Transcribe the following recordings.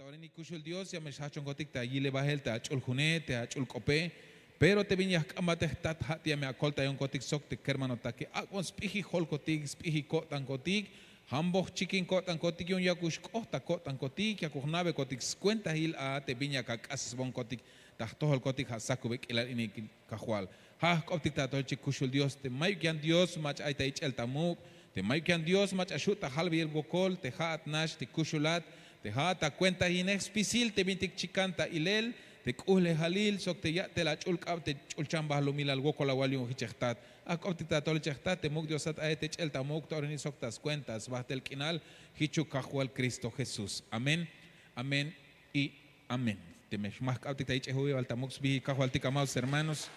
ahora ni kushul Dios ya me shachon gotik ta yile bahel ta achul june te achul kope pero te viñas kamate tat hat ya me akolta yon gotik sok te kermano ta que akon spihi hol gotik spihi kotan gotik hambo chikin kotan gotik yon yakush kohta kotan gotik yakuh nave gotik cuenta hil a te viña ka kasbon gotik ta tohol gotik hasakubek ila ini kahwal ha gotik ta tolchi kushul Dios te mayukian Dios mach aita ich el tamuk te mayukian Dios mach ashuta halbi el bokol te hat nash te kushulat te hata cuenta hinex pisil te vintik chikanta ilel te kuhle halil sok te ya te la chulkab te chulchamba lo milal gokola walium hichtat akoptita tol chehtat te muk Diosat aete chelta muk torni sok tas cuentas bahtel kinal hichu kahwal Cristo Jesús amén amén y amén te meshmah kaptita ich ehuy altamux bi kahwal tikamaus hermanos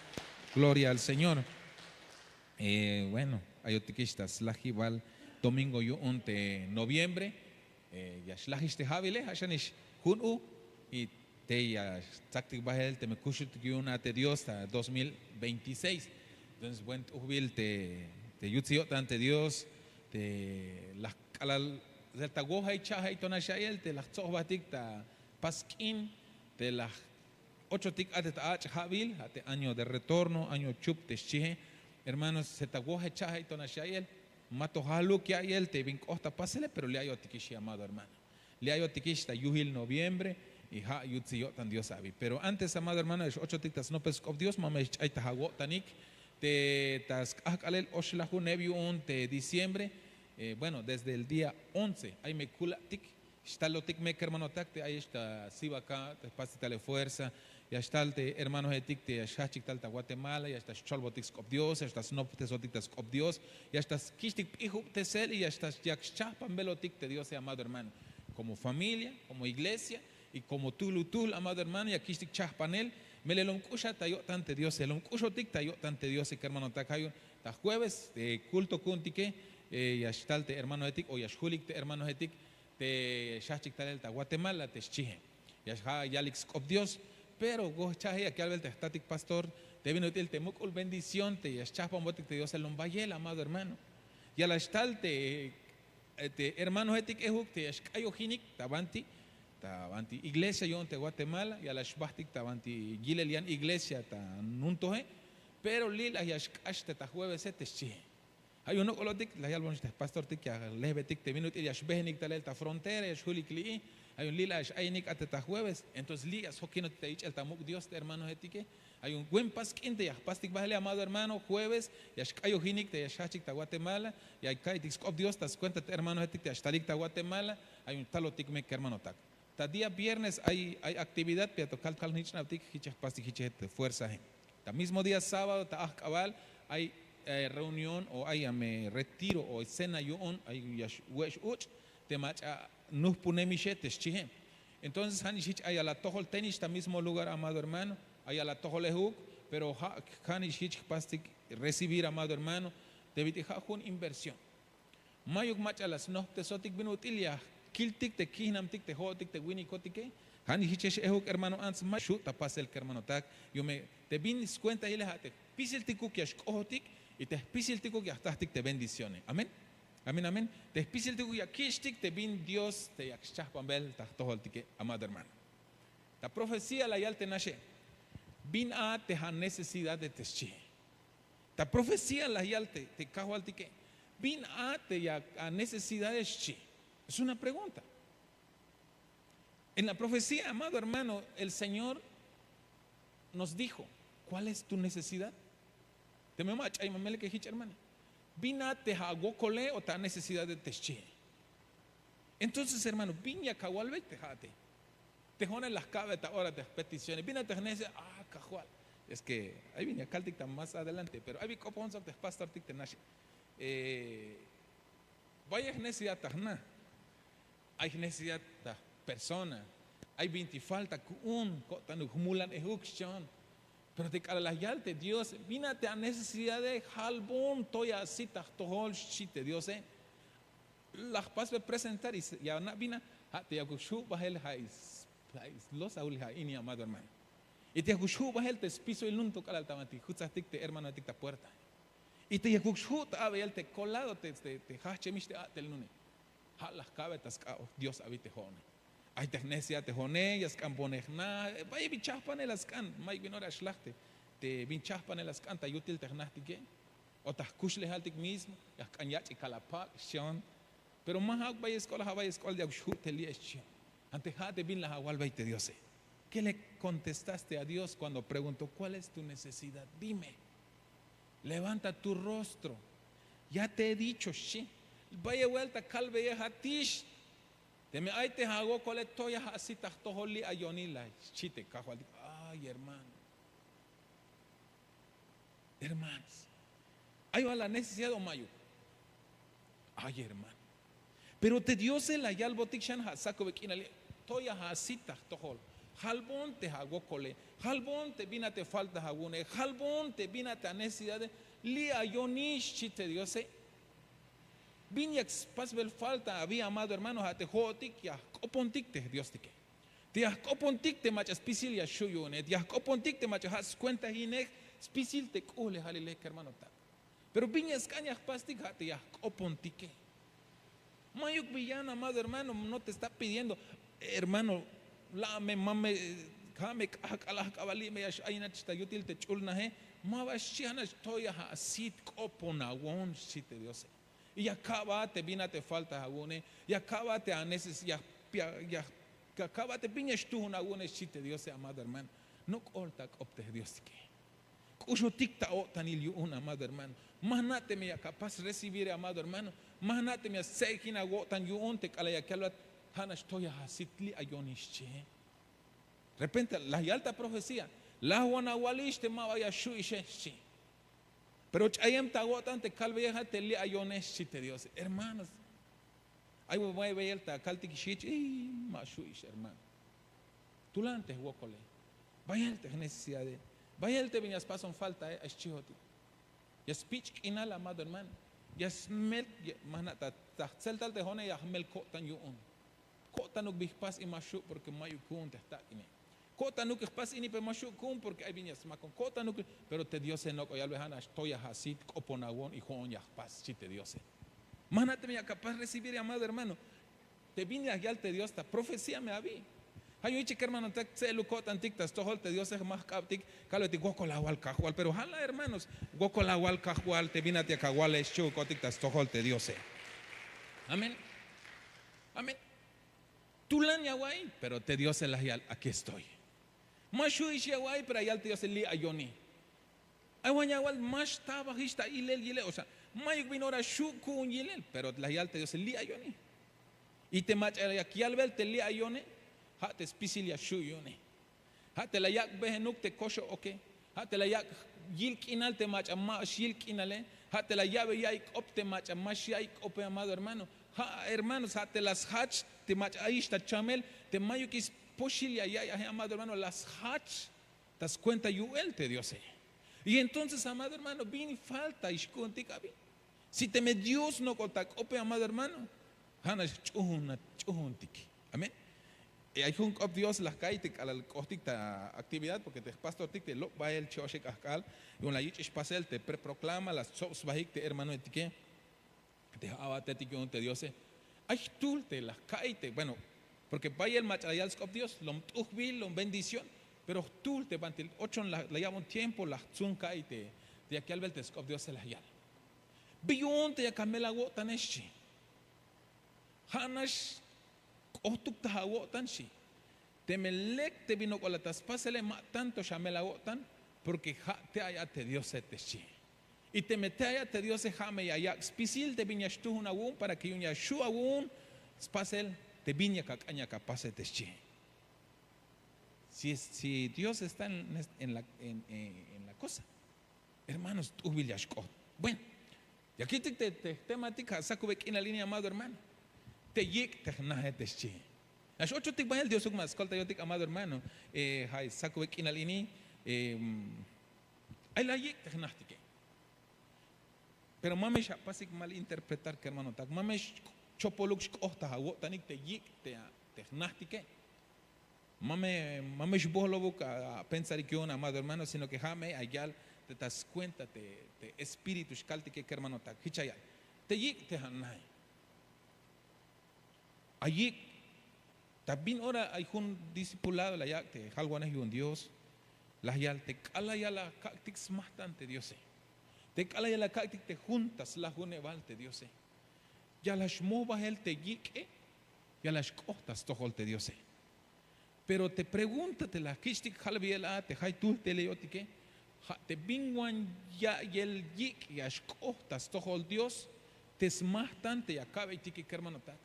gloria al Señor bueno ayotikistas lajival domingo yo de noviembre ya shlahiste habile hashanish hunu y te ya taktik bahel te me kushut una te Dios hasta 2026 entonces buen ubil te yutziot ante Dios te las kalal del tagoja y chaja y tonashayel te las tzohbatik ta paskin te las 8 tik atet ach habil ate año de retorno año chup te chihe hermanos se tagoja y chaja y tonashayel mato halu que hay él te vin costa pásele pero le ayo tikishi amado hermano le ayo tikishi ta yuhil noviembre y ha yutzi yo tan Dios sabe pero antes amado hermano es 8 tictas no pes of Dios mama ay ta hago tanik te tas akalel oshlahu nebiun te diciembre bueno desde el día 11 hay me kula tik está lo tik me hermano tak te ahí está sibaka te pasitale fuerza ya está el hermanos etik te shachik tal ta Guatemala ya está cholbotiks of Dios ya está snoptes otiktas of Dios ya está kishtik hijo tesel y ya está ya chapan velotik te Dios amado hermano como familia como iglesia y como tul amado hermano ya kishtik chahpanel melelon kusha tayo tante Dios elon kusho tik tayo tante Dios hermano takayo ta jueves de culto kuntike ya está el hermano etik o ya shulik te hermano etik te shachik tal ta Guatemala te chihe ya yalix of Dios pero go chaje aquí al ver static pastor te vino el temukul bendición te yachapa botik te Dios el lombayel amado hermano y a la stalte hermanos etik ehuk te yashkayo hinik tabanti iglesia yo te Guatemala y a la shbastik tabanti gilelian iglesia ta nuntoje pero lila yashkashte ta jueves te chihe hay uno colotic la yalbon este pastor tik ya lebetik te vino el yashbehnik tal ta frontera yashhulik li hay un lila hay nik ateta jueves entonces ligas hokino te ich el tamuk Dios te hermanos etique hay un buen pasquín de pastik bajale amado hermano jueves yashkayo hinik te yashachik ta Guatemala y hay kai tix of Dios tas cuenta te hermanos etique yashtalik ta Guatemala hay un talotik me hermano tak ta día viernes hay actividad pero tocal tal nichna tik hichach pastik hichet fuerza ta mismo día sábado ta cabal hay reunión o hay retiro o cena yo hay yash uch te macha nos ponemos chihe entonces hanishich hay a la tojol tenis ta mismo lugar amado hermano hay a la tojol ehuk pero hanishich pastik recibir amado hermano debiti jun inversión mayuk macha las no te sotik binutilia kiltik te kihnam tik te hotik te winikotike hanishich ehuk hermano ans mashu ta pasel hermano tak yo me te bin cuenta ile hate pisil tikuk yash kohotik y te pisil tikuk yahtastik te bendiciones amén amén, amén. Te especial te ya kishtik te bin Dios te yakshah pambel ta tohol tike amado hermano. La profecía la yal te nashe. Bin a te ha necesidad de teschi. La profecía la yal te kahwal tike. Bin a te ya a necesidad de chi. Es una pregunta. En la profecía, amado hermano, el Señor nos dijo, ¿cuál es tu necesidad? Te me mach ay mamele que hich hermano. Vina te hagokole o ta necesidad de teschi. Entonces, hermano, viña kawalbe te jate. Te jonen las cabezas ahora de peticiones. Vina te nece, kajual. Es que ahí viña caltic más adelante, pero hay copons of the pastor tic tenashi. Vaya necesidad tajna. Hay necesidad de persona. Hay 20 falta un cotan humulan ejuction. Pero te cara la yalte Dios vínate a necesidad de halbum toya así tahtohol shite Dios las pasas presentar y ya na vina te yakushu bahel hais los aul ha ini amado hermano y te yakushu bahel te piso el nunto kala tamati jutsatik te hermano tik ta puerta y te yakushu ta abel te colado te hache miste tel nune ha las cabetas Dios habite jone Ay technesia te jone, yas camponejna, vaya bichapane las can, may vinora schlachte, te bichapane las canta, yutil technastike, o tajkushle haltik mismo, yas canyach y calapac, shion, pero más hag vaya escuela de aushute lieschion, ante jate bin la jagual veite Dios. ¿Qué le contestaste a Dios cuando preguntó cuál es tu necesidad? Dime, levanta tu rostro, ya te he dicho, sí, vaya vuelta, calve ya hatish. Teme ay te hago coletoya así tahtoholi ayonila chite cajual. Ay, hermanos, hay la necesidad o mayo. Ay, hermano, pero te dio la yal botikshan hasako bekinali toya así tahtohol. Halbón te hago cole, halbón te vina te falta hagune, halbón te vina te necesidad de li ayonish chite diose. Viñax pasbel falta había amado hermano hate jotik ya kopontik te Dios tike. Te ya kopontik te machas pisil ya shuyune, te ya kopontik te machas has cuenta hinek spisil te kule halile hermano tak. Pero viñas cañas pastik hate ya kopontike. Mayuk villana amado hermano no te está pidiendo hermano la me mame kame kalah kabali me yash ayna chita yutil te chulna he ma bashiana toya ha sit kopona won site Dios. Y acaba te vina te falta agune, y acaba te aneses, ya acaba te piñas tú una agune chite Dios amado hermano. No corta opte Dios que. Cuyo ticta o tanilio una amado hermano. Manate me capaz recibir amado hermano. Manate me seikina gotan yu onte calaya que lo hanas toya hasitli ayonische. Repente la alta profecía, la wanawalish te ma vaya shu ishe. Pero chayem tagotan te calveja te li ayones chite Dios. Hermanos, ay voy a ver el tacalti kishich y mashuish hermano. Tú la antes wokole. Vaya el te necesidad de. Vaya el te viñas pasan falta es chihoti. Ya speech inal amado hermano. Ya smel manata celtal te hone ya mel kotan yuun. Kotan uk bihpas y mashu porque mayukun te está ine. Kota nuk pas ini pe mashukun porque hay viñas macon kota nuk pero te Dios no ya lo hana estoy hasit koponawon y jon ya pas si te Dios. Manate me capaz recibir amado hermano. Te viñas ya te Dios ta profecía me habí. Hay un chique hermano te se lu kotan tiktas tohol te Dios es más captic calo te goko la wal kahual pero hala hermanos goko la wal kahual te vinate a kahual es chu kotiktas tohol te Dios. Amén. Amén. Tú la guay pero te Dios el aquí estoy. Mashu ishiawai pero ayal te Dios li ayoni. Aywanyawal mash tabajista ilel o sea, mayuk binora shuku un yilel, pero la ayal te Dios li ayoni. Y te mach aquí al ver te li ayone, ha te spicilia shuyone. Ha te la yak behenuk te kosho oke. Ha te la yak yilk inal te mach amma shilk inale. Ha te la llave yaik op te mach amma shaik ope amado hermano. Ha hermanos ha te las hach te mach aishta chamel te mayukis posilia ya amado hermano las hach das cuenta yuel te Dios. Y entonces amado hermano vini falta ishkuntik si te me Dios no contac ope amado hermano hanas chuntik. Amén. Hay un op Dios las kaitik a la costica actividad porque te pastor tik te lo va el choche cascal y una yich pasel te proclama las sos bajik te hermano etique te abatetik un te Dios. Hay tulte las kaite bueno porque vaya el material of Dios, lo tuhbil, lo bendición, pero tú te van a 8 la llaman tiempo, la zunca y de aquí al ver of Dios se la yal. Biyun te camela wotan eshi. Hanash otuk ta wotan shi. Te melek te vino con la taspasele tanto shamela wotan porque te haya te Dios se te shi. Y te mete haya te Dios se jame ya spisil te viñas tú una wun para que unya shu wun spasel te viña cacaña capaz de tesche. Si Dios está en la cosa, hermanos, tú villasko. Bueno, y aquí te temática, saco en la línea amado hermano. Te yik te nahe tesche. Las 8 te va el Dios más escolta yo te amado hermano. Hay saco en la línea. Hay la yik te nahe. Pero mames pasik mal interpretar que hermano tak mames chopolux kohta hawo tanik te yik te nastike. Mame shbolo boca a pensar que un amado hermano, sino que jame ayal te das cuenta te espíritu shkalti que hermano tak hichayal. Te yik te hanai. Ayik También ahora hay un discipulado, la yacte, halguanes y un Dios, la yalte, cala ya la cactix bastante Dios. Te cala ya la cactix te juntas, la junevalte Dios. Ya las movas el te yique, ya las costas tojolte Dios. Pero te pregúntate la kistik halviela, te hay tú te leotique, te binguan ya y el yik y as costas tojol Dios, te es bastante y acabe y tiki hermano ta.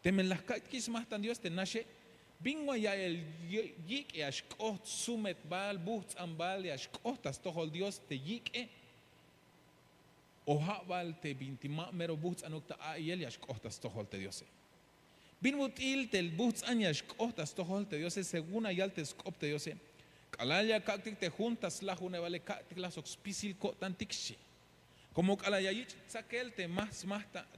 Te me las cactix bastante Dios te nace. Bingo ya el yik y as cost sumet bal, buts ambal y as costas tojol Dios te yik. Oha bal te bintima mero buts anukta a y el y as costas tojol te Dios. Bin mutil tel buts añas costas tojol te Dios según ayal te scop te Dios. Calaya cactic te juntas la june vale cactic las oxpisil cotantixi. Como calaya yich saquel te más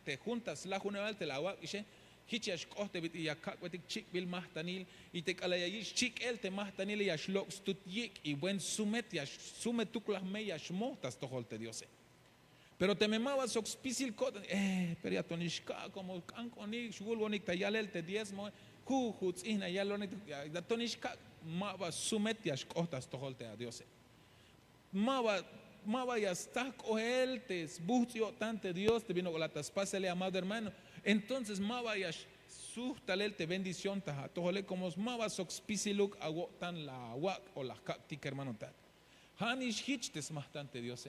te juntas la june vale te la wak ishe. Hichiash coste bit y acakwetik chick bil mahtanil y te calayayish chick el te mahtanil y ashlox tut yik y buen sumet yash sumet tuklas me yash mohtas tojolte Dios. Pero te memabas oxpisil cot pero ya tonishka como canconik shulgonik tayalel te diezmo huts ina yalonik da tonishka maba sumet yash costas tojolte a Dios. Maba ya está coheltes bucio tante Dios te vino con la taspásele amado hermano. Entonces maba ya sustalel te bendición taja tojole como maba soxpisiluk agotan la wak o la cactic hermano ta. Hanish hitch desmastante Dios.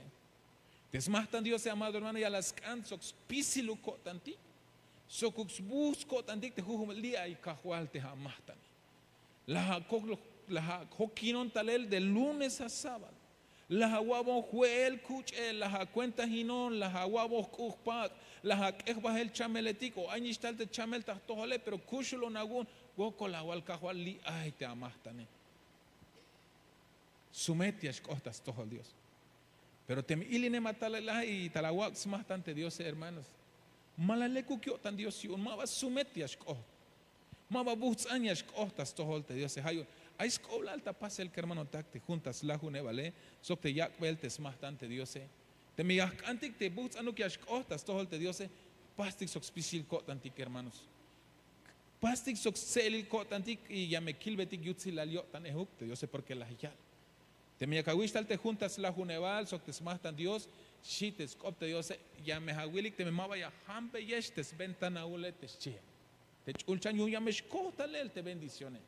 Desmastante Dios amado hermano ya las can soxpisiluk cotanti. Socux busco tanti te jujum día y cajual te jamastani. La hokinon talel de lunes a sábado. Las aguabos juel cuche, las cuentas hinon, las aguabos kujpak, las ekbas el chameletico, añistal de chamel tajtojale, pero cuchulo nagun, goco la walcajual li, ay te amastane. Sumetias costas todo el Dios. Pero te iline matala y talawax bastante Dios, hermanos. Malaleku kyo tan Dios y un maba sumetias costas. Maba bus añas costas todo el Dios. Hay escola alta pasa el hermano tacte juntas la june vale sok te yak veltes bastante Dios te me yak antik te buts anu que as costas todo el Dios pastik sok spisil cot antik hermanos pastik sok selil cot antik y ya me kilbetik yutsi la liot tan ehuk te Dios porque la yal te me yakawist te juntas la june val sok te smastan Dios shites cop te Dios ya me hawilik te me maba ya hampe yestes ventana uletes che te chulchan yu ya me shkota lel te bendiciones.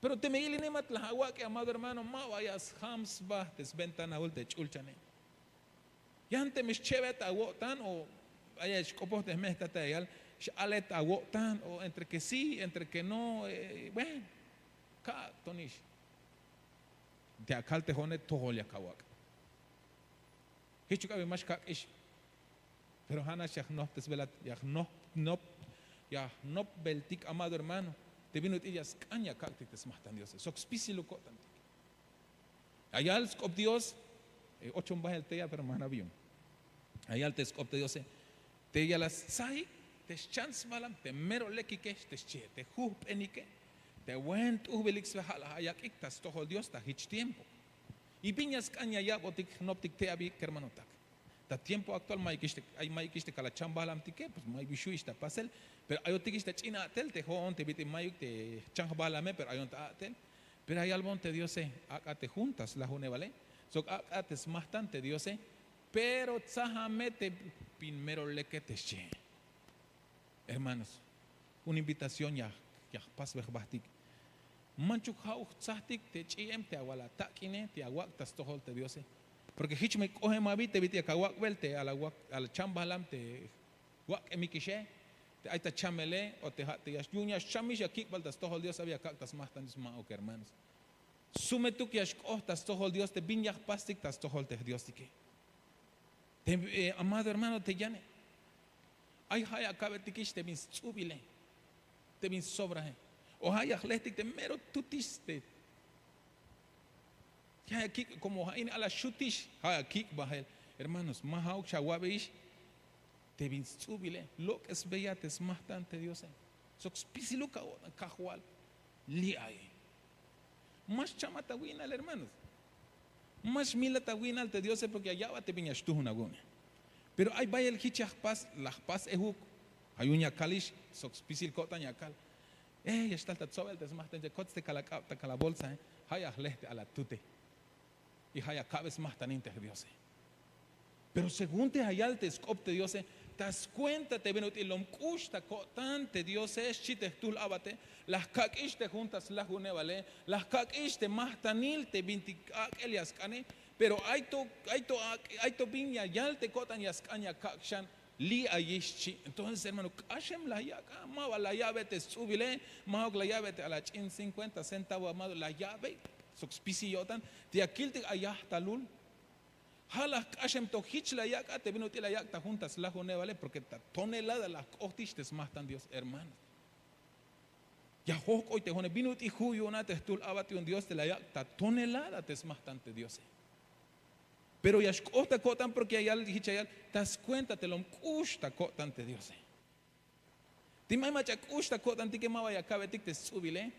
Pero te me ilinemat la agua que amado hermano, ma vayas hams ba desventana ulte chulchane. Ya ante me chevet agotan o haya escopos de mesta tayal, alet agotan o entre que sí, entre que no, bueno, ka tonish. De akal te jone toholia kawak. Hichu kabe mas kak ish. Pero hana shach no tesvelat, ya no beltik amado hermano. Te vino ellas caña cacte te smastan Dios. Soxpisilu cotantik. Allá el scop Dios, 8 el tea pero más avión. Allá el te scop Dios, te ya las sai, te chance malam, te mero lekike, te che, te jup enike, te went ubelix vehala, allá iktas toho Dios ta hich tiempo. Y piñas caña ya botik noptik te abi kermanotak. Da tiempo actual hay maikiste kala chambalam tike, pues mai bishu ista pasel. Pero hay otro que está china tel te joon te vite mayuk te chanbalame pero hay un tel pero hay algo te Dios acá te juntas la june vale so acá te bastante Dios pero tzahame te primero le que te che hermanos una invitación ya pas bastik manchuk hau tzahtik te chiem te awala takine te awak tas tohol te Dios porque hich me coge mavite vite acá wak velte al chambalam te wak emikishe ahí está chamele o te yas yuñas chamish aquí baldas todo el Dios había cactas más tan dismao que hermanos sume tú que as costas todo el Dios te viñas pastic tas todo el Dios que te amado hermano te llane ay hay acabe tikish te bin subile te bin sobra o hay atletic te mero tutiste ya aquí como hay a la shutish hay aquí bahel hermanos mahau chawabeish te bin subile lo que es bella te es bastante Dios sox pisilu cajual li ay más chamata winal hermanos más milata winal te Dios porque allá va te viñas tú una gune pero hay vaya el hichach pas las pas ehuk hay uña kalish sox pisil kota ñakal Ya está el sobel te más te coste cala bolsa, haya leste a la tute. Y haya cabez más tan inte Dios. Pero según te hayal te scopte Dios, te das cuenta te ven y lo custa tante Dios es chite tul abate, las caquiste juntas las junevale, las caquiste más tanil te vinti elias cane, pero hay to viña yal te cotan yascaña cakshan. Li ayishchi, entonces hermano, Hashem la yaga, ma la llave te subile, ma la llave te a la chin 50 centavos amado la llave, soxpisi yotan, te aquil te ayah talul, halas Hashem to hich la yaga, te vino te la yaga juntas la jone vale, porque ta tonelada las costistes más tan Dios hermano. Ya hok hoy te jone vino ti juyo na te estul abati un Dios te la yaga, ta tonelada te es más tante Dios. Pero ya costa cotan porque allá te das cuenta te lo custa cotan te Dios. Ti mai macha custa cotan ti que ma vaya cabe te subile.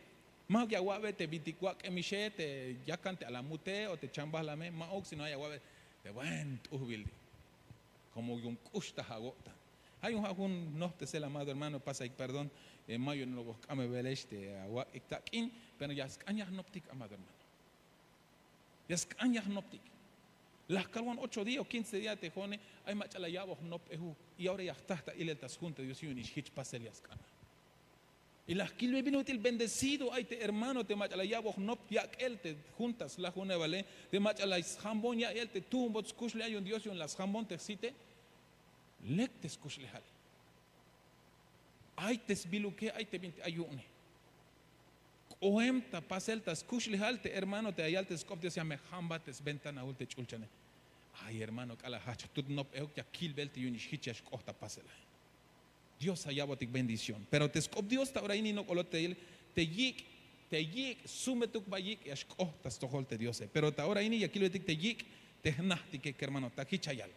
Ma que aguave te biticua que miche te ya cante a la mute o te chambas la me ma ox si no hay aguave te buen ubil. Como un custa agota. Hay un no te sé el amado hermano pasa y perdón en mayo no lo buscame veleste agua ictaquín pero ya escañas noptic amado hermano. Ya escañas noptic. Las calwan 8 días o 15 días te jone, hay macha la llave no pehu, y ahora ya está y le tas junto Dios y un hich paselias cana. Y las kilve vino el bendecido, ay te hermano te macha la llave no ya él te juntas la jone vale, te macha la jambón ya él te tumbo escuchle hay un Dios y un las jambón te cite, lek te escuchle hal. Ay te sbiluque, ay te vinte ayune. Oemta paselta escuchle hal te hermano te ayal te scop Dios ya me jamba te ventana ulte chulchane. Ay hermano, cala hacha, tú no peor que aquí el velte y un hichas costa pasela. Dios allá botic bendición. Pero te scop Dios ta ahora ni no colote te yik, sume tu bayik y as costa stoholte Dios. Pero ta ahora ni aquí lo te yik, te nahti que hermano, ta hichayal.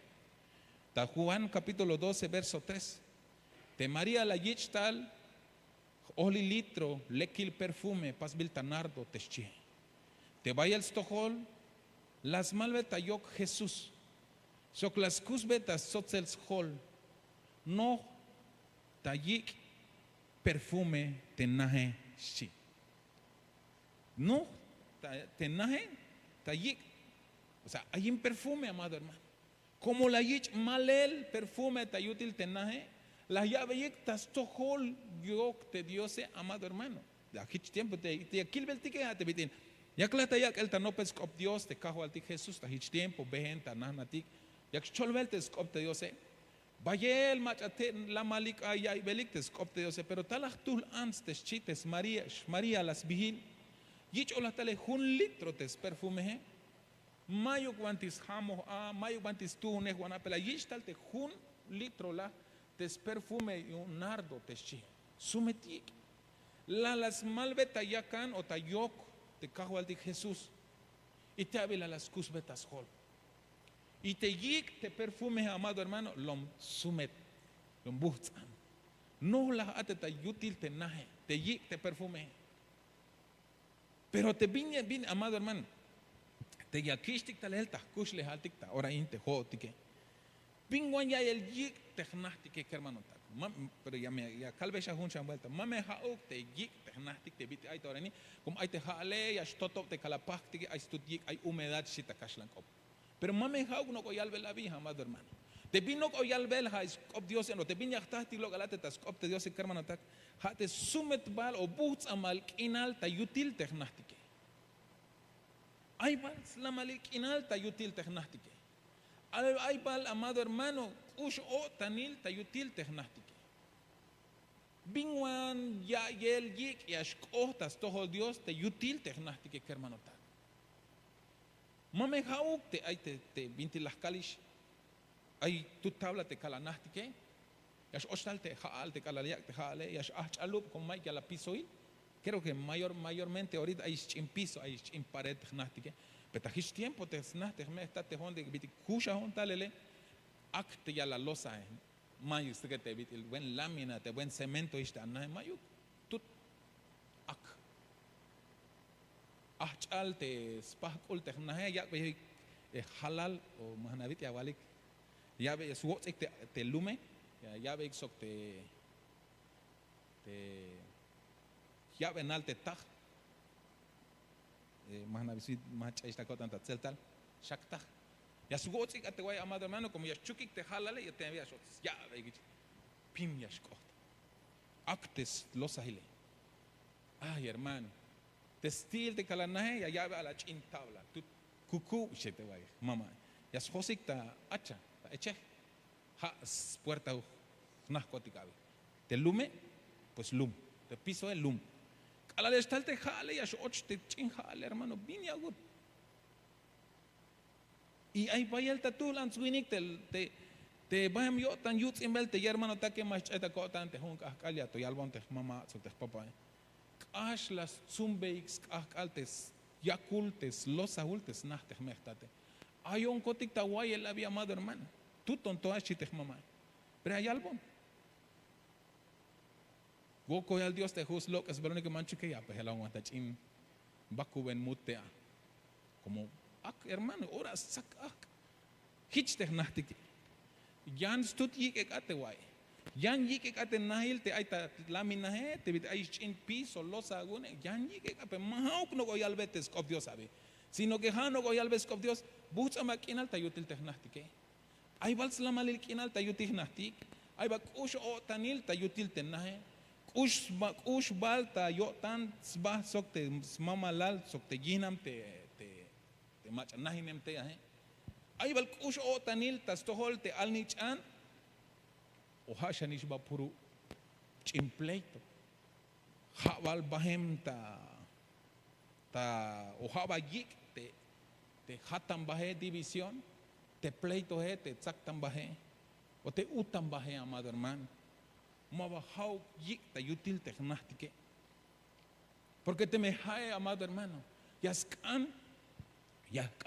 Ta Juan capítulo 12 verso 3. Te María la yich tal, oli litro, lekil perfume, pas bil tanardo te schie. Te vaya el stohol. Las malveta yok Jesús, sok las cusbetas sotzels hol, no tayik perfume tenaje shi. No tenaje tayik. O sea, hay un perfume, amado hermano. Como la yich malel perfume tayutil tenaje, la llave yik tastohol yok te diose, amado hermano. De aquí tiempo te aquí el tique te bitin. Ya clata ya el tanopes cop Dios te cajo al ti Jesús ta hich tiempo behen ta nahnatik ya cholvel te scop te Dios bayel machate la malik ay belik te scop te Dios pero talach tul ans te chites María las vigil yich ola tale un litro te perfume mayo quantis hamo mayo quantis tu ne juana pela yich tal te un litro la te perfume y un nardo te chi sumetik la las malveta yakan o tayok te cajo al de Jesús y te habla las cusbetas hol y te yik te perfume amado hermano lom sumet lom butzan no la ate ta yutil te naje te yik te perfume pero te viña bien amado hermano te yakistik tal el ta kushle haltik ta ora inte hotike pingwan ya el yik te gnastike hermano ta pero ya me ya calvesha huncha vuelta mame hauk te yik te gnastik te bit ay torani como ay te jale ya stotop te kalapaktik ay studik ay humedad shita kashlan kop pero mame hauk no koyal vel la vija amado hermano te vino koyal vel ha skop Dios no te viña tasti lo galate ta skop te Dios hermano ta ha te sumet bal o buts amal kinal ta yutil te gnastike ay bal la malik kinal ta yutil te gnastike ay bal amado hermano ush o tanil ta yutil te gnastike Bingwan ya yel yik ya shkohtas toho Dios te yutil te gnastike hermano ta. Mame hauk te ay te binti las kalish ay tu tabla te kalanastike ya shostal te haal te kalaliak te haale ya shachalup con mai que la pisoil. Creo que mayormente ahorita hay en piso hay en pared gnastike. Pero hish tiempo te snaste me está te honde biti kusha hontalele acte ya la losa mayu que te el buen lámina, te buen cemento está na mayu tut ak achal te spahkul te na ya be halal o mahanavit ya walik ya be suot te lume ya be sok te ya benalte taj mahna visit macha esta cotan tatzeltal shaktaj ya su gotzik ate guay amado hermano como ya chukik te jalale ya te había shots ya veigich pim ya shkot actes los ahile ay hermano testil de calanaje ya llave a la chintabla tu cucú te guay mamá ya josik ta acha ta eche ha puerta nascoticabe te lume pues lum te piso el lum ala le está te jale ya shoch te chinjale hermano vini agut y ahí vaya el tatulan swinik te vayam yo tan yuts imbel te hermano ta que más eta cotan te hun kalia to yalbon te mamá so te papá ash las zumbeix altes yacultes los adultes nachte mechtate hay un cotic tawai el había amado hermano tú tonto ashi te mamá pero hay algo Goko al Dios te juz lo que es verónica mancho que ya pues el agua tachim bakuben mutea como hermano ora sak hich te nahtiki yan stut yik ate wai yan yik ate nahil te aita lamina he te bit aish in piso los agune yan yik ape mahauk no goyal betes of Dios sabe sino que hano goyal betes of Dios bucha makinal tayutil te nahtike ay vals la malil kinal tayutil nahtik ay bak ush o tanil tayutil te nahe ush balta yo tan sba sokte mamalal sokte ginam te mach nahinem te ahe ay bal ush o tanil tas tohol te alnichan o hashanish ba puru chimpleito hawal bahem ta o haba yik te hatan bahe división te pleito he te tsaktan bahe o te utan bahe amado hermano mabahau yik ta yutil te nahtike porque te me hae amado hermano yaskan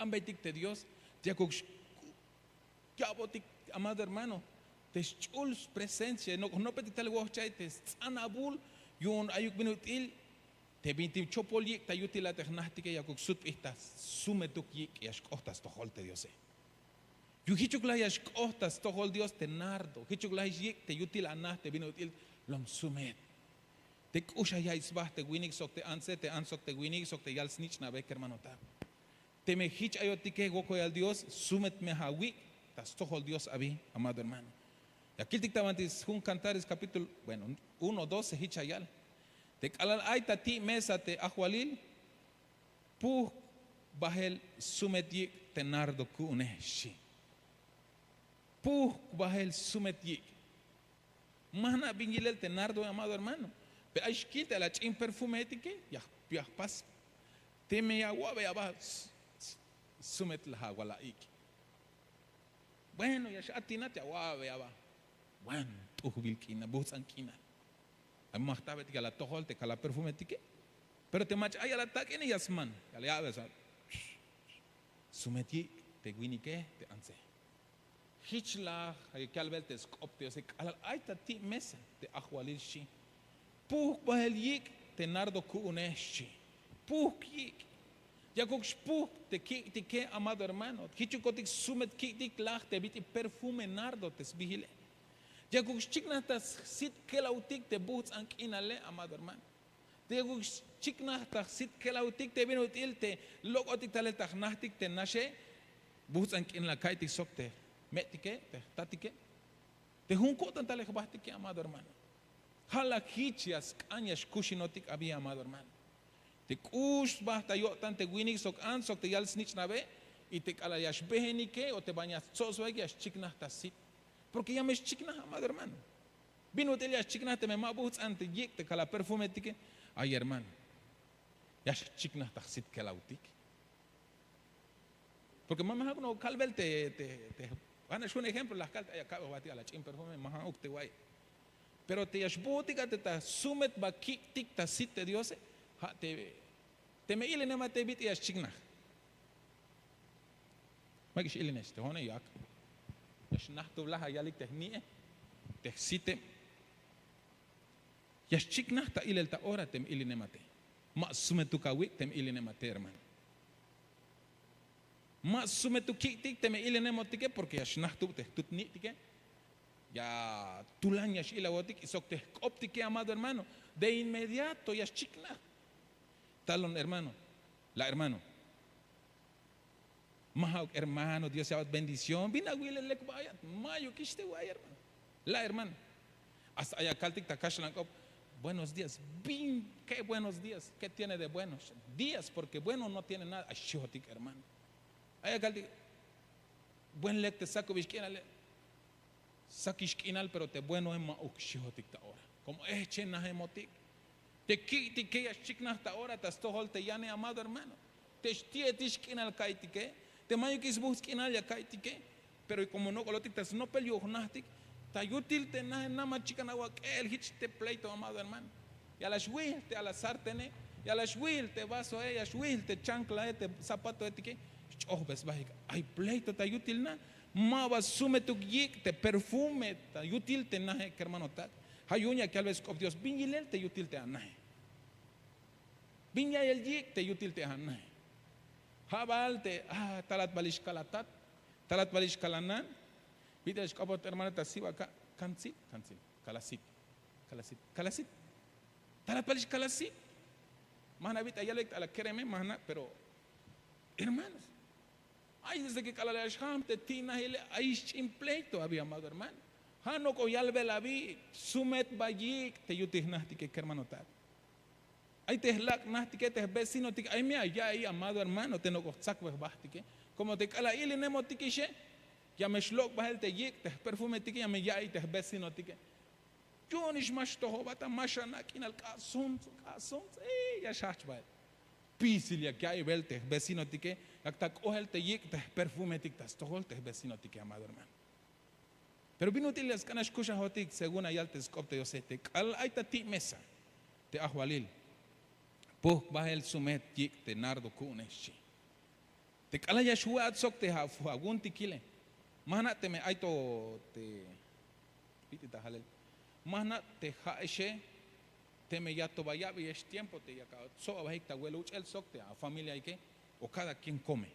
betik te Dios ya botik amado hermano te chuls presencia no petital wochai te anabul yun ayuk minutil te bintim chopol yik ta yutil la te nahtike ya sut esta sumetuk yik yashkohtas to holte Dios yu hichukla yashkohtas to hol Dios te nardo hichukla yik te yutil anah te binutil lom sumet te kusha ya isbah te winik sok te anse te ansok te winik sok te yal snitch na bek hermano ta te me hich ayotike goko al Dios sumet me hawi tas to hol Dios abi amado hermano y aquí dictabantis un cantares capítulo 1:12 hichayal te kalal aita ti mesa te ahualil pu bahel sumet yik te nardo kuneshi pu bahel sumet yik mahna bingilel te nardo amado hermano pe aishkita la chin perfumetike ya pas te me agua be abas sumet la agua la ik bueno ya shatina te agua be aba bueno tu bilkina busankina amahtabe te la tohol te kala perfumetike pero te mach ay la takene yasman ya le abes sumet yik te winike te anse hichla ay kalbel te skopte se al aita ti mesa te ahualil shi puh bahel yik te nardo kuuneshi puh yik ya puh te ke amado hermano hichukotik sumet kitik lach te biti perfume nardo te sbihile ya chikna tas sit kelautik te buts ankinale amado hermano te chikna tas sit kelautik te binutil te logotik tale tahnahtik te nashe buts ankin la kaitik sokte metike te tatike te hunko tantale khabatike amado hermano hala hichias kanyas kushinotik abi amado hermano te kush basta yo tante winik sok an sok te yal snitch nabe y te kala yash behenike o te bañas sosweg yash chikna tasit porque ya me chikna amado hermano vino te yash chikna te me mabuts ante yek te kala perfume tike ay hermano yash chikna tasit kelautik porque mamá no calvel te van a hacer un ejemplo las cartas ya acabo batir a la chin perfume maha ukte guay pero te yashbotika te ta sumet ba kik ta sit te Dios te me ile nema te bit yash chikna magish ile nes te hone yak yash nahtu laha yalik tehnie te site yash chikna ta ile ta ora te ile nema te ma sumet tu kawik te ile nema te hermano ma sumet tu kik te me ile nema te porque yash nahtu te tut ni te Ya tulaña shila gotik y sok te optique, amado hermano. De inmediato ya chicna. Talón hermano, la hermano. Maha hermano, Dios sea bendición. Vina wile lek vaya, mayo kiste vaya hermano. La hermana. Hasta allá caltic takashlan kop. Buenos días. Bin, qué buenos días. ¿Qué tiene de buenos? Días, porque bueno no tiene nada. Ashotik hermano. Allá caltic. Buen lek te saco bishkinal. Sakishkinal, pero te bueno es ma ukshotik ta ahora. Como chena hemotik. Te kiti que ya chikna hasta ahora te estohol te yane amado hermano. Te stietishkinal kaitike. Te mayo que es buskinal ya kaitike. Pero como no colotic te no pelio nahtik. Ta yutil te na más chica na el hitch te pleito amado hermano. Y a la shwil te al azar tene. Y a la shwil te vaso ella shwil te chancla te zapato etique. Oh ves bajica. Ay pleito ta yutil na. Mava sume tu yik te perfume ta yutil te nahe que hermano ta. Hayuña que al vez con Dios viñilel te yutil te anahe. Viña el yik te yutil te anahe. Habal te talat balish kalatat. Talat balish kalanan. Vite es como hermano ta siva acá. Kansit, kalasit. Talat balish kalasit. Mahna vita ya le a la quereme mahna, pero hermanos. Ay, desde que Kalalasham te tina hele, ay, chimpleito había amado hermano. Hano ko yalbe la vi, sumet bayik, te yutis nahti que hermano tal. Ay, te slak nahti que te vecino, ay, mira, ya ahí, amado hermano, te no costak basti que. Como te cala ili nemo tikishe, ya me shlok bahel te yik, te perfume tiki, ya me ya ahí te vecino tiki. Yo nish mash toho bata mashana kinal kasons, ya shach bahel. Pisil ya que hay velte vecino tique, acta coge te yik te perfume tic tas tohol te vecino tique amado hermano. Pero vino tiles canas kusha hotik según ayal te scopte yo se te al aita ti mesa te ahualil. Puh bahel sumet yik te nardo kuneshi. Te cala ya shuat sok te hagun tikile. Mahna te me aito te pitita halel. Mahna te haeshe. Teme ya todavía y es tiempo te ya so abajita huele el socte a familia y que o cada quien come.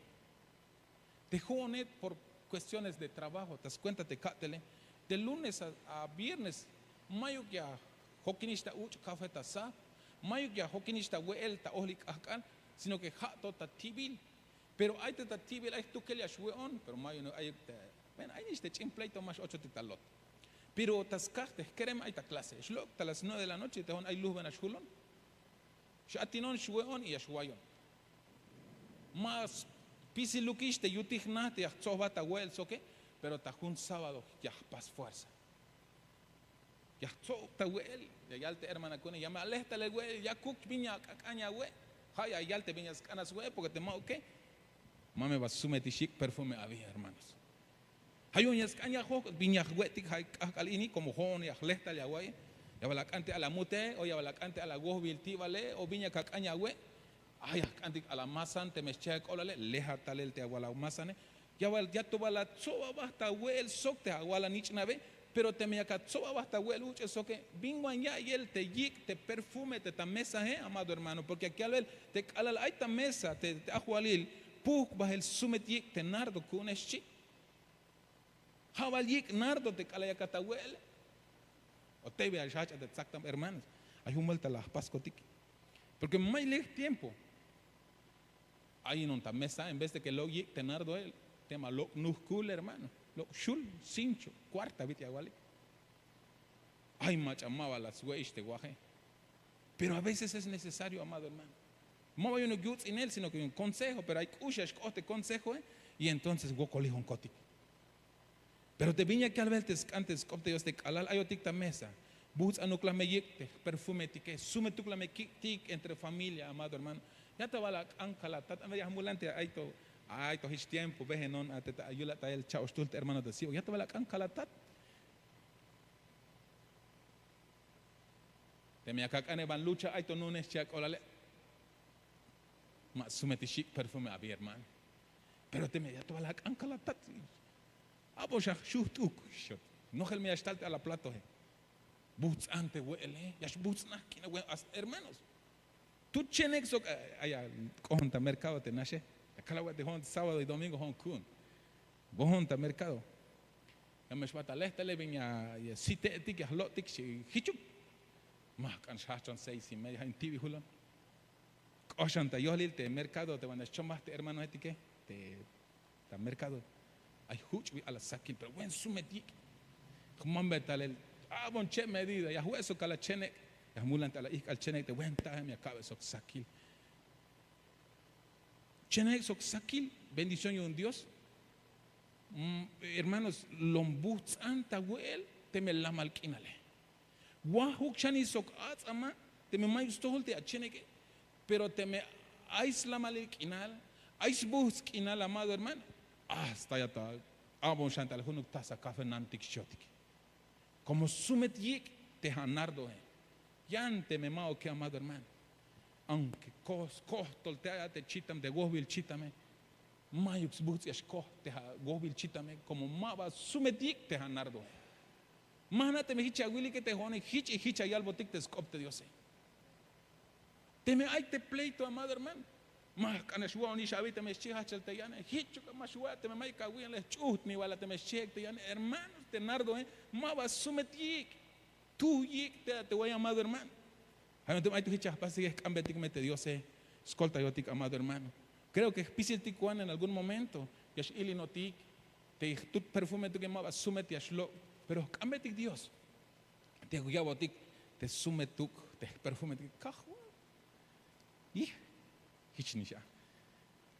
Te jonet por cuestiones de trabajo, te das cuenta te cátele de lunes a viernes mayo ya hokinista uch café tasa mayo ya hokinista huel ta ohlik akal sino que jato ta tibil pero hay ta tibil hay tu que le ashweon pero mayo no hay ven hay este chimpleito más 8 titalot. Pero tascaste, queremos esta clase. Shlok, a las 9 de la noche, te hay luz en Ashulon. Shatinon, Shueon y Ashwayon. Más pisilukish te yutignate, ya tzobata wel, soque, pero tajun sábado, ya pas fuerza. Ya tzobata wel, ya yalte hermana cone, ya me alesta le wel, ya cook viña caña we. Haya yalte viñas canas we, porque te mao que. Mame va sumetishik perfume había, hermanos. Hay unas cañas viñas huetic alini como jón y ahlesta le aguay ya va la cante a la mute o ya va la cante a la gohvilti vale o viña caña hue ay cante a la masan te meschea colale leja talel te agua la masane ya va ya toba la tsoba basta hue el sok te agua la nichnave pero te me acá tsoba basta hue luche so que bingo ya y el te yik te perfume te ta mesa amado hermano porque aquí al ver te alal hay ta mesa te ajualil puk va el sumet yik te nardo kuneshi Jabalik nardo te calaya catahuel. O te ve a chacha de exactam hermanos. Hay un vuelta las pascotic. Porque más le tiempo. Ahí no está mesa en vez de que lo yik te nardo él. Tema lo nuskul hermano. Lo shul cincho cuarta vite aguale. Ay machamaba las weish te guaje. Pero a veces es necesario, amado hermano. No hay un guts en él, sino que un consejo. Pero hay cushas coste consejo y entonces guocolijo un cotic. Pero te viña que al ver antes copte yo te calal ayotic ta mesa. Bus anukla me yik perfume tique sume tukla me tik entre familia amado hermano. Ya te va la ancala tat media ambulante aito his tiempo veje non ateta ayula ta el chao stult hermano de sigo. Ya te va la ancala tat. Te me acacane van lucha aito nunes chak olale. Ma sume tishik perfume abi hermano. Pero te me ya te va la ancala tat. Aboshach shutuk shot. No gel me astalte a la plato. Boots ante huele, ya boots na kina hermanos. Tu chenex allá cojonta mercado te nace. Acá la de hon sábado y domingo hon kun. Bojonta mercado. me shbata lehtale viña site etik ya lotik si hichuk. Mah kan shachon 6:30 en TV hulon. Oshanta yohlil te mercado te van a chomaste hermano etike te mercado. Ay huch a la sakil pero buen sumetik. Como metal bon che medida ya hueso kala chene ya mulanta la ik al chene te buen ta me acabe sok sakil. Chene sok sakil bendición de un Dios. Hermanos, lombutz anta wel te me la malkinale. Wahuk chani sok atzama te me mai stoholte a cheneke, pero te me ais la malkinal, ais buhz kinal amado hermano. Hasta ya ta abon chantal hunuk tasa kafe nantik shotik. Como sumet yik te hanardo yan te me mao que amado hermano. Aunque kostol te chitam de gobil chitame. Mayux buts yashko te gobil chitame como maba sumetik te hanardo. Mana te me hicha willy que te hone hicha y albotik te scopte Dios. Te me hay te pleito amado hermano. Ma kanashwa ni shabita me chiha chelte yana hicho kamashwa te me mai kawin le chut mi wala te me chek te yana hermano te nardo maba sumetik tu yik te voy amado hermano. Hay te mai tu hicha pasi es cambetik me te Dios escolta yotik amado hermano. Creo que pisil tikuan en algún momento, yash ili notik, te tu perfume tu que maba sumet yashlo, pero cambetik Dios. Te guyabotik, te sumetuk, te perfume tu kahwa. Y hichnisha.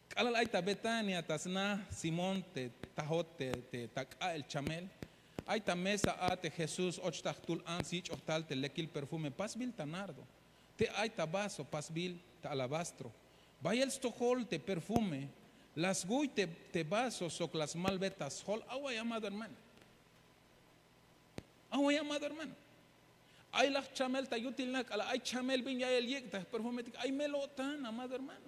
Kalal aita Betania tasna Simón te tahot te taka el chamel. Aita mesa ate Jesús ochtaktul ansich ochtal te lekil perfume pasbil tanardo. Te aita vaso pasbil ta alabastro. Vaya el stohol te perfume, las guy te vasos o las malbetas hol, agua llamado hermano. Agua llamado hermano. Ay la chamel ta yutil nak, ala ay chamel viña el yek te perfume, ay melotan amado hermano.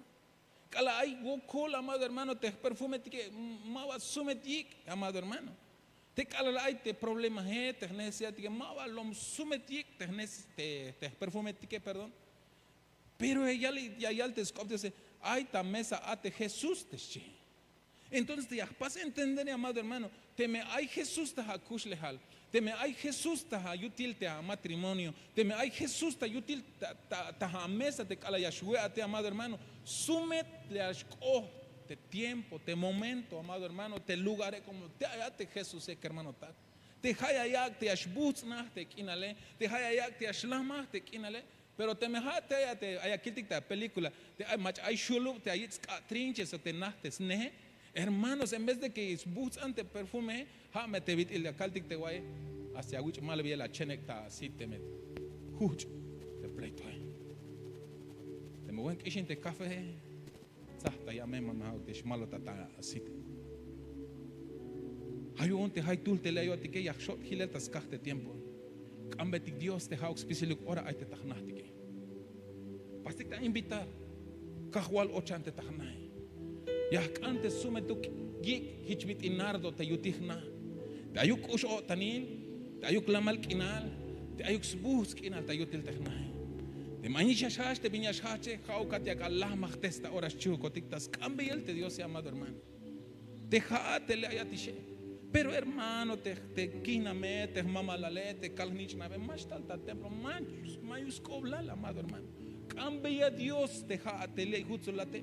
Ala ay gokol amado hermano te perfume que mava sumetik amado hermano. Te cala ay te problema te necesidad que mava lom sumetik te perfume que perdón. Pero ella te dice, ay, ta mesa ate Jesús te che. Entonces te pasa a entender, amado hermano, te me hay Jesús ta hakush lehal, te me hay Jesús ta yutil te a matrimonio, te me hay Jesús ta yutil ta mesa te cala yashua te amado hermano, sumet le ashko te tiempo, te momento, amado hermano, te lugar como te ayate Jesús que hermano ta. Te hayayak te ashbutz nah te kinale, te hayayak te ashlamah te kinale. Pero te mejate hay aquí te película te hay mach hay shulu te hay trinches o te nahtes ne hermanos en vez de que boots ante perfume ha me te vit el caltic te guay hacia which mal vi la chenecta así te met huch te pleito te me buen que te café sahta ya me man ha te shmalo tata así hay un te hay tul te leo te que ya shot hilel tas cachte tiempo cambetik Dios te ha especial ora ay te tahnahtik pasti te invitar kahwal ochante tahnai ya antes sumetuk gik hichbit inardo te yutihna te ayuk usho tanil te ayuk lamal kinal te ayuk sbus kinal te yutil tahnai te manisha shash te viña shache haukat yak Allah mahtesta oras chu kotiktas cambiel te Dios amado hermano te jaate le ayatishe. Pero hermano, te quiname, te mamalale, te calnich nave, más tal templo, mayus coblal, amado hermano. Cambia Dios, te jaate le hutzulate.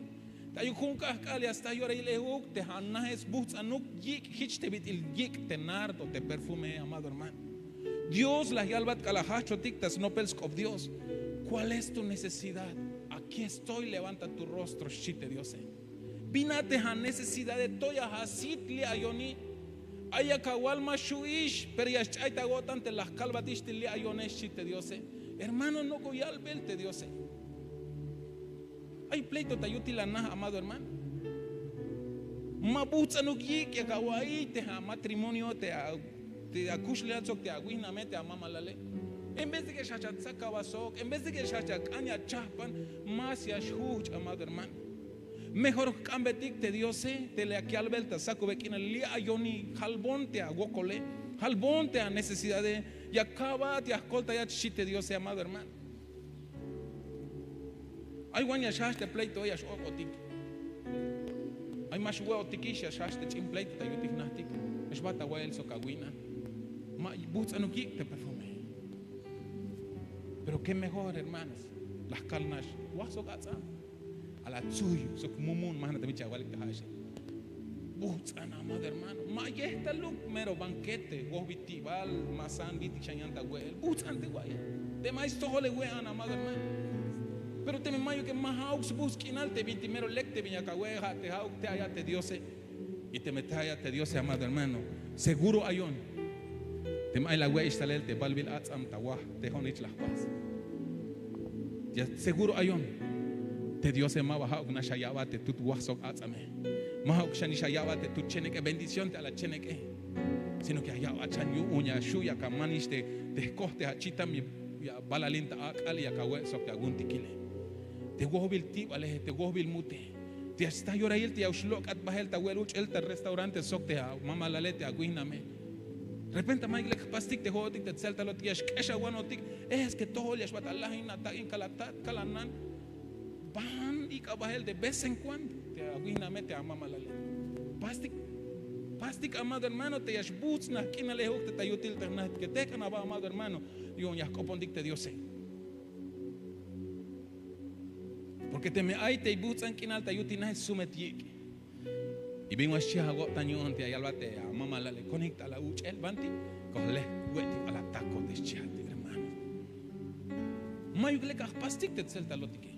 Te ayukunka kali hasta yora ile huk, te hanahes boots anuk yik, hitch te bit il yik, te nardo, te perfume, amado hermano. Dios la yalbat kalahacho tictas, no pelsk of Dios. ¿Cuál es tu necesidad? Aquí estoy, levanta tu rostro, shite Dios. Vinate a necesidad de toya hasit li ayoni. Aya kawal mashuish, pero ya chaita gotante las calvatish li ayonesh te Dios. Hermano, no goyal belte Dios. Hay pleito tayutila na amado hermano. Mabutza no que kawai te a matrimonio te acushle te aguina mete a mama lale. En vez de que shachat sakawasok, en vez de que shachat anya chapan, más ya shuch amado hermano. Mejor cambetik te Dios te le aquí al belta saco bequina li ayoni halbonte a gokole halbonte a necesidad de y acaba te ascolta ya chite Dios amado hermano. Hay guanya shash te pleito ya shokotik. Hay más huevo tikisha shash te chimpleito te yutik nahtik. Es bata wael sokawina. te perfume. Pero qué mejor, hermanos, las carnas, a la tsuyo, so como mumun, más te bicha, vale que hace. Amado hermano, esta look mero banquete, vos vitival, masan viti chanyanta güey, ante güey, te mais todo le güey, amado hermano. Pero te me mayo que más aux busquinal te vinti mero lecte viña cagüeja, te au te allá te diose y te metes allá te diose, amado hermano. Seguro ayón. Te may la güey estalel te balbil atzam tawah, te honich las paz. Ya seguro ayón. Te diose ma baja una shayabate tut wasok atzame. Maha ukshani shayabate tut cheneke bendición te a la cheneke. Sino que allá achanyu uña shuya kamanish te escoste achita mi ya balalinta akal ya kawe sok te aguntikile. Te wobil tip ale te wobil mute. Te está llorail te auslok at bahel ta weluch el restaurante sok te mama lalete aguiname. Repente ma iglek pastik te hodik te tselta lo tiash kesha wanotik es que todo liash bat Allah ina ta in kalatat kalanan ban y kabahel de vez en cuando te aguiname te mama lalete. Pastik amado hermano te yash boots na kina le hok te tayutil te na que te kana ba amado hermano yo ya copondik te diose. Porque te me hay te boots an kina te yutina sumetik. Y vengo a Chicago tañón te ayalbate a mamá la le conecta la uch el banti cogle hueti al ataco de chiate hermano. Mayu que le pastik te celta lotike.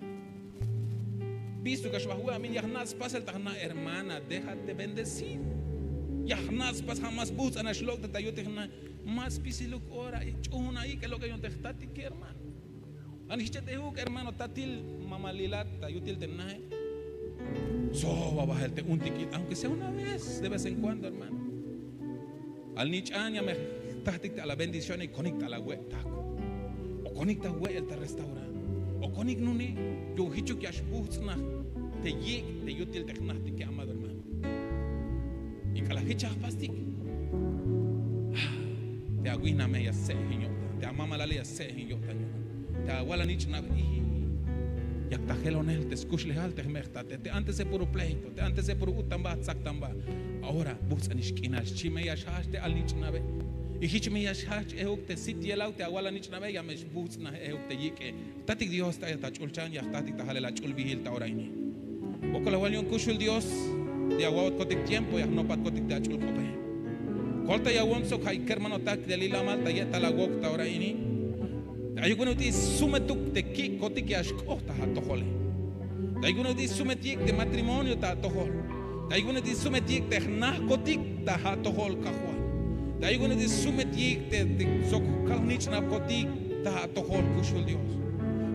Visto que shwahua a mí yahnas pasa el tahna hermana déjate bendecir. Yahnas pas jamás bus ana shlok te tayute más pisiluk ora y chuna ahí que lo que yo te está que hermano. Anishte huk hermano tatil mamalilat tayutil tenae. So va a bajarte un tiquito, aunque sea una vez, de vez en cuando, hermano. Al nicho año me táctica a la bendición y conecta a la web taco. O conecta web el restaurante. O conecta nune, yo hicho que ashbutzna te yik te yutil technati que amado hermano. Y que la hicha pastik. Te aguina me ya se hiñota, te amama la ley se hiñota. Te aguala nicho na y hasta gelonel te escuch legal te mechta te antes de puro pleito te antes de puro utamba tsaktamba ahora busca nishkina chime ya shaste al nichnave y hichme ya shach euk te sitielau te awala nichnave ya mesh busna euk te yike tatik dios ta chulchan ya tatik ta halela chul bihil ta oraini boko la walion kushul dios de awat kotik tiempo ya no pat kotik ta chul kope kolta ya wonso kai kermano tak de lila malta ya ta la wok ta oraini. Ayuno di sumetuk te ki kotik ya shkohta ha tohole. Ayuno di sumetik de matrimonio ta tohol. Ayuno di sumetik te nah kotik ta ha tohol kahwal. Ayuno di sumetik te sok kalnich na kotik ta ha tohol kushul Dios.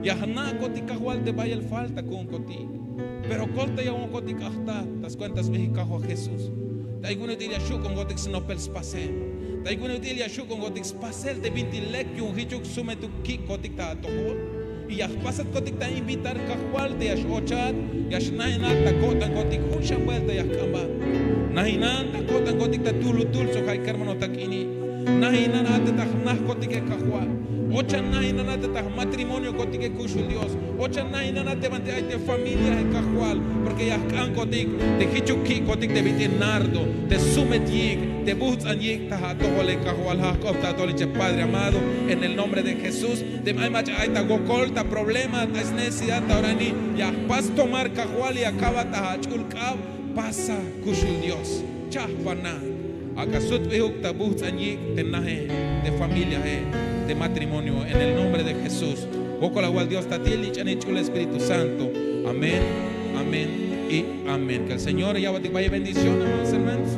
Ya na kotik kahwal te bayel falta con kotik. Pero kolta ya un kotik ahta tas cuentas mexicajo a Jesús. Ayuno di ya shu con kotik snopels pase. Taiguno dilia shu con gotik pasel de 20 lek yung hichuk sumetu ki kotik ta tohol y ya pasat kotik ta invitar kahwal de yash ochat yash naina ta kotan kotik hunshan vuelta yash kamba nahinan ta kotan kotik ta tulutul so hay kermano takini nahinan ate ta nah kotik kahwal ochan nahinan ate ta matrimonio kotik kushul Dios ochan nahinan ate mante ay te familia en kahwal porque yash kan kotik te hichuk ki kotik de 20 nardo te sumetik te buscan y ta tohole kahwal ha kopta toliche Padre amado en el nombre de Jesús de hay macha hay ta gokolta problema es necesidad ahora ni ya pas tomar kahwal y acaba ta chulkab pasa kushul Dios chahpana akasut behuk ta buscan y tenaje de familia de matrimonio en el nombre de Jesús gokola wal Dios ta tilich en el Espíritu Santo amén amén y amén que el Señor ya vaya bendición hermanos